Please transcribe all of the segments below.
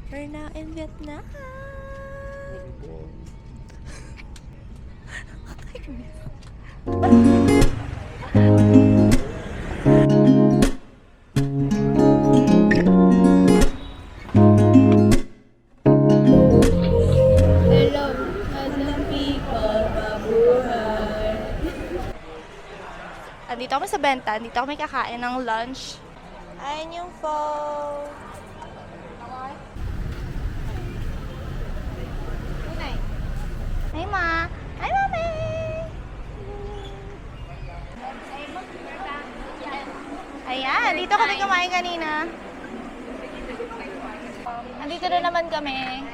We're now in Vietnam. Hello, Madam People, mabuhay. Andito kami sa benta, andito kami kakain ng lunch. Ayun yung phone. Hi, Ma. Hi, Mami. Ayan, dito kami kumain kanina. Andito na naman kami.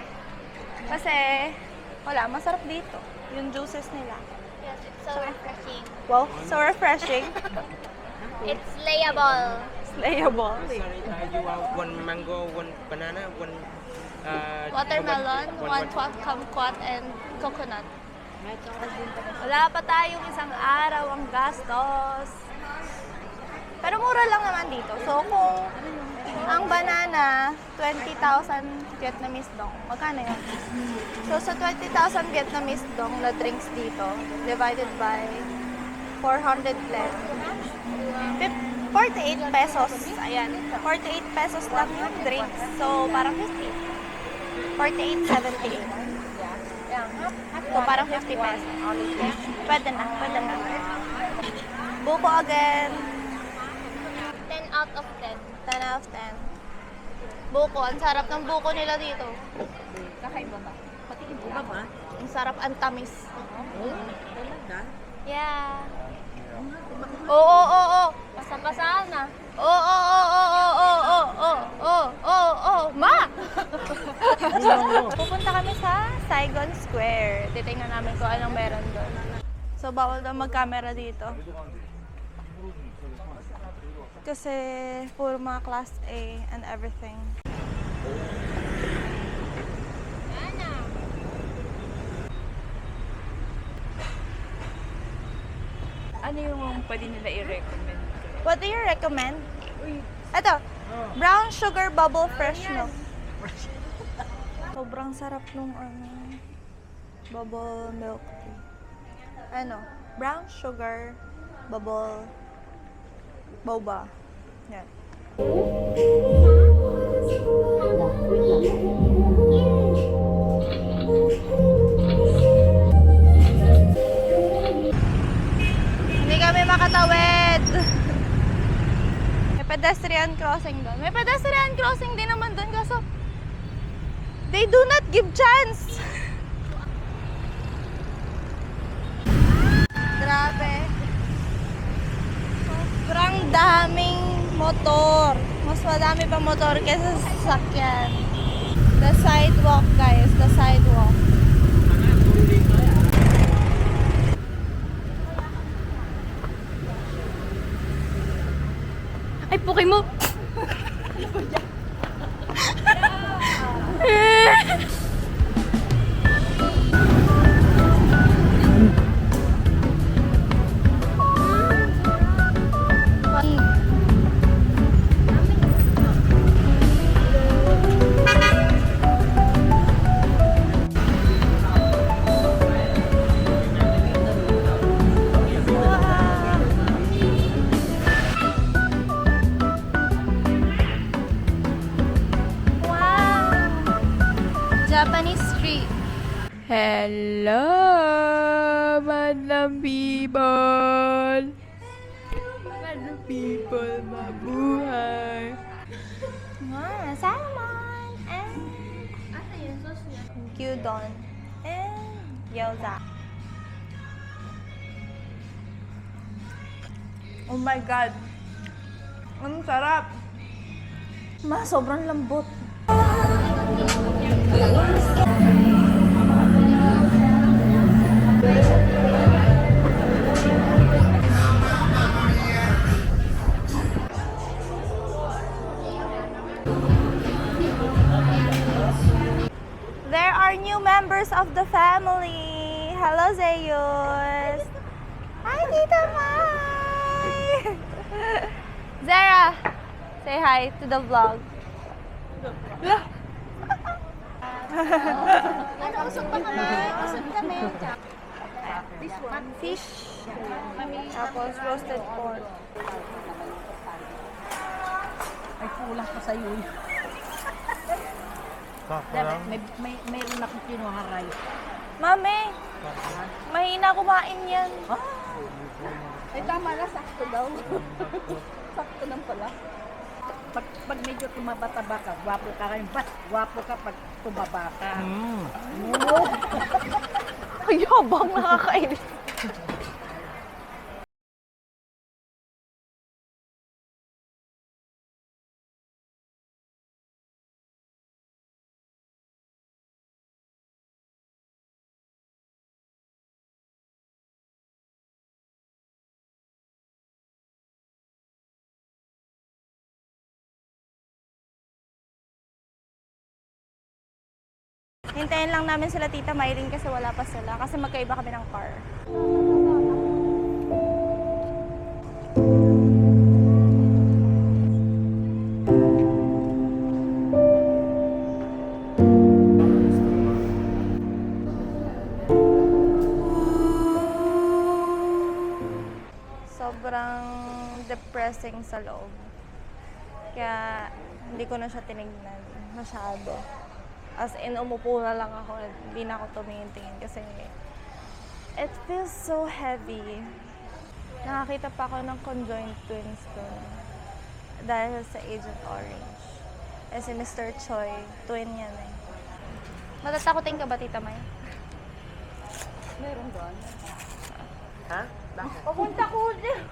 Kasi, wala, masarap dito. Yung juices nila. Yes, it's so refreshing. Wow, so refreshing. It's layable. Slayable. Sorry, you want one mango, one banana, one Watermelon, one kumquat, and coconut. Wala pa tayong isang araw ang gastos. Pero mura lang naman dito. So kung ang banana, 20,000 Vietnamese dong. Magkano yun? So sa 20,000 Vietnamese dong na drinks dito, divided by 400 plus, 48 pesos. Ayan, 48 pesos lang yung drinks. So parang 50. 48.78. So, parang 50 pesos. Pwede na, pwede na. Buko again. 10 out of 10. 10 out of 10. Buko, ang sarap ng buko nila dito. Kakaiba ba? Pati iba ba? Ang sarap, ang tamis. Talaga? Yeah. Oo. Pasapasaan na. Oo. Ma! Pupunta kami sa Saigon Square. Titingnan namin kung anong meron doon. So, bawal daw mag-camera dito. Kasi, puro mga class A and everything. Ano yung pwede nila i-recommend? What do you recommend? Ito, brown sugar bubble fresh milk. Sobrang sarap nung bubble milk tea. Brown sugar bubble boba. Yan. Hindi kami makatawid. May pedestrian crossing doon. May pedestrian crossing din naman doon kaso they do not give chance. Grabe. Sobrang daming motor. Mas madami pa motor kaysa sasakyan. The sidewalk, guys. The sidewalk. Ay, puki mo! Japanese street. Hello, Madam People. Madam People, mabuhay. Salmon and gyudon and gyoza. Oh my God. Ang sarap. Sobrang lambot. There are new members of the family. Hello, Zeus. Hi, Tita Mai. Zara, say hi to the vlog. Ano, usog pa kami? Usog kami. This one. Fish. Tapos roasted pork. Ay, kulang pa sa'yo. Mayroon akong kinuha rice. Mami, mahina kumain yan. Ay, tama na. Sakto daw. Sakto lang pala. Pag medyo tumaba-taba ka, gwapo ka rin. Ba't gwapo ka pag tumaba ka? Ay, habang nakakainis. Hintayin lang namin sila Tita Mylene kasi wala pa sila. Kasi magkaiba kami ng car. Sobrang depressing sa loob. Kaya hindi ko na siya tinignan masyado. As in, umupo na lang ako at hindi na ako tumingin-tingin kasi it feels so heavy. Nakakita pa ako ng conjoined twins doon dahil sa Agent Orange. Eh si Mr. Choi, twin yan eh. Matatakotin ka ba, Tita May? Meron doon. Ha? Papunta ko dyan!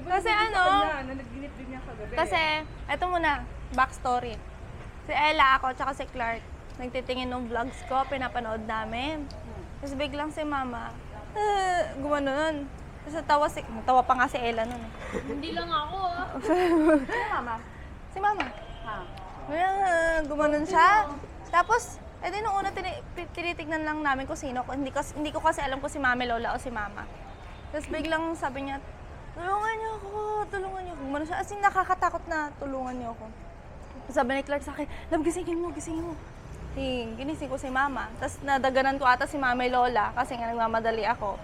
Kasi ano, Nanaginip din niya kagabi. kasi, eto muna, backstory. Si Ella, ako, tsaka si Clark, nagtitingin ng vlogs ko, pinapanood namin. Tapos biglang si Mama, gumanon. Tapos tawa pa nga si Ella nun eh. Hindi lang ako ah. Mama? Si Mama. Gumanon siya. Tapos, edi nung una tinitignan lang namin kung sino. Hindi ko kasi alam kung si Mami Lola o si Mama. Tapos biglang sabi niya, tulungan niyo ako. Gumano siya. As in, nakakatakot na tulungan niyo ako. Sabi ni Clark sa akin, Love, gisingin mo. Ginising ko si Mama. Tapos nadaganan ko ata si Mami Lola kasi nga nagmamadali ako.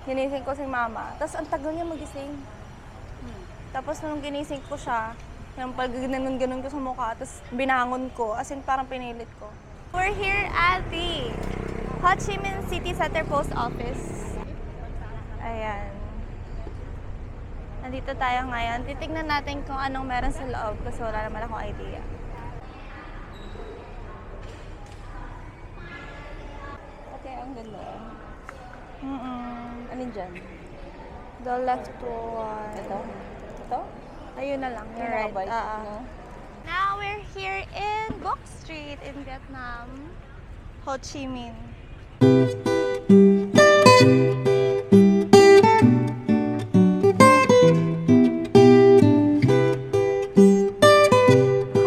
Ginising ko si Mama. Tapos ang tagal niya magising. Tapos nung ginising ko siya, yung pag ganun ko sa mukha, tapos binangon ko, as in parang pinilit ko. We're here at the Ho Chi Minh City Center Post Office. Ayan. Nandito tayo ngayon. Titignan natin kung anong meron sa loob kasi wala naman akong idea. Okay, ang ganda. Mm-mm. Alin dyan? The left one. Ito? Ito? Ayun na lang. You're right. No? Now we're here in Gok Street in Vietnam. Ho Chi Minh.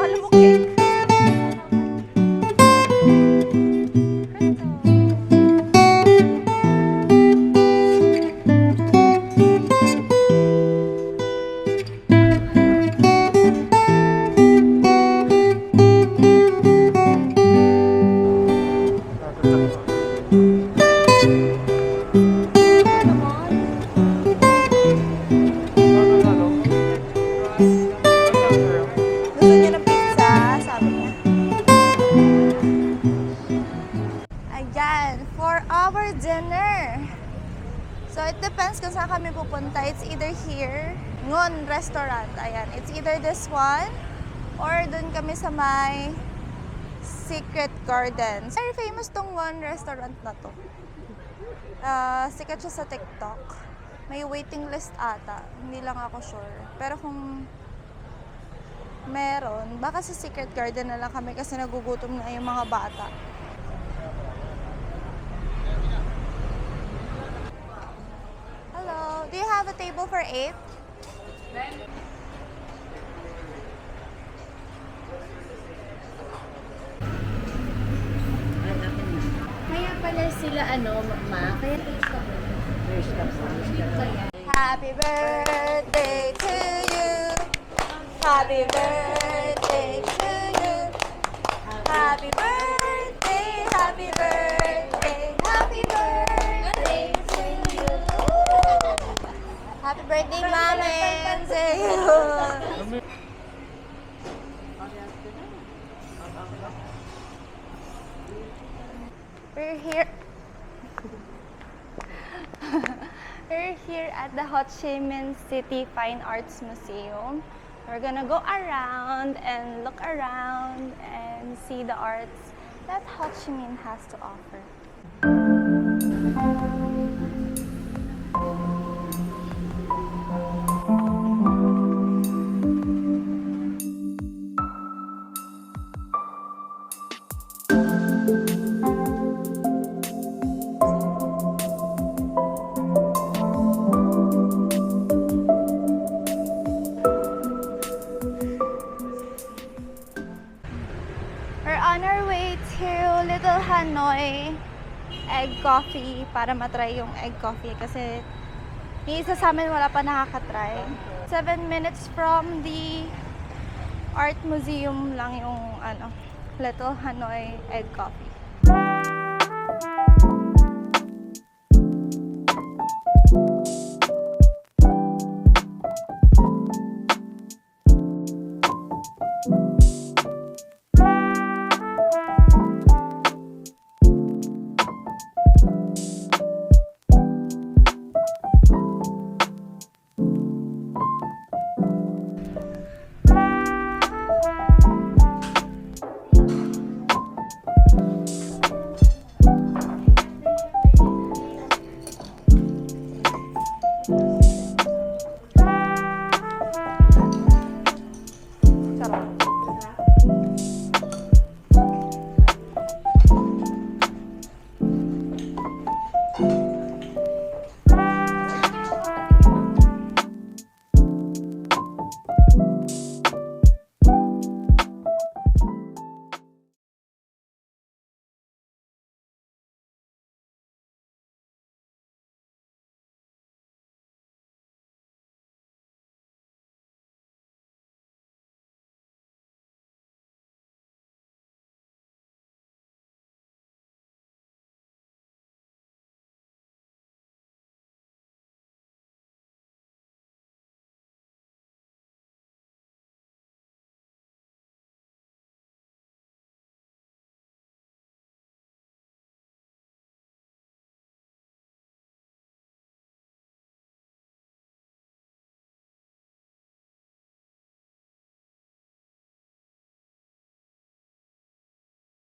Akala mo cake? Gusto niya ng pizza, sabi niya. Ayan, for our dinner. So, it depends kung saan kami pupunta. It's either here, Ngon Restaurant. Ayan, it's either this one, or dun kami sa may Secret Gardens. Very famous tong Ngon Restaurant na to. Sikat siya sa TikTok. May waiting list ata. Hindi lang ako sure. Pero kung meron, baka sa Secret Garden na lang kami kasi nagugutom na yung mga bata. Hello, do you have a table for 8? Kaya pala sila kaya Happy birthday to you. Happy birthday to Happy birthday, happy birthday, happy birthday to you. Happy birthday, Mama, and to you. We're here. We're here at the Ho Chi Minh City Fine Arts Museum. We're gonna go around and look around and see the arts that Ho Chi Minh has to offer. We're on our way to Little Hanoi Egg Coffee para matry yung egg coffee kasi yung isa sa amin wala pa nakakatry. 7 minutes from the art museum lang yung Little Hanoi Egg Coffee. Sarap.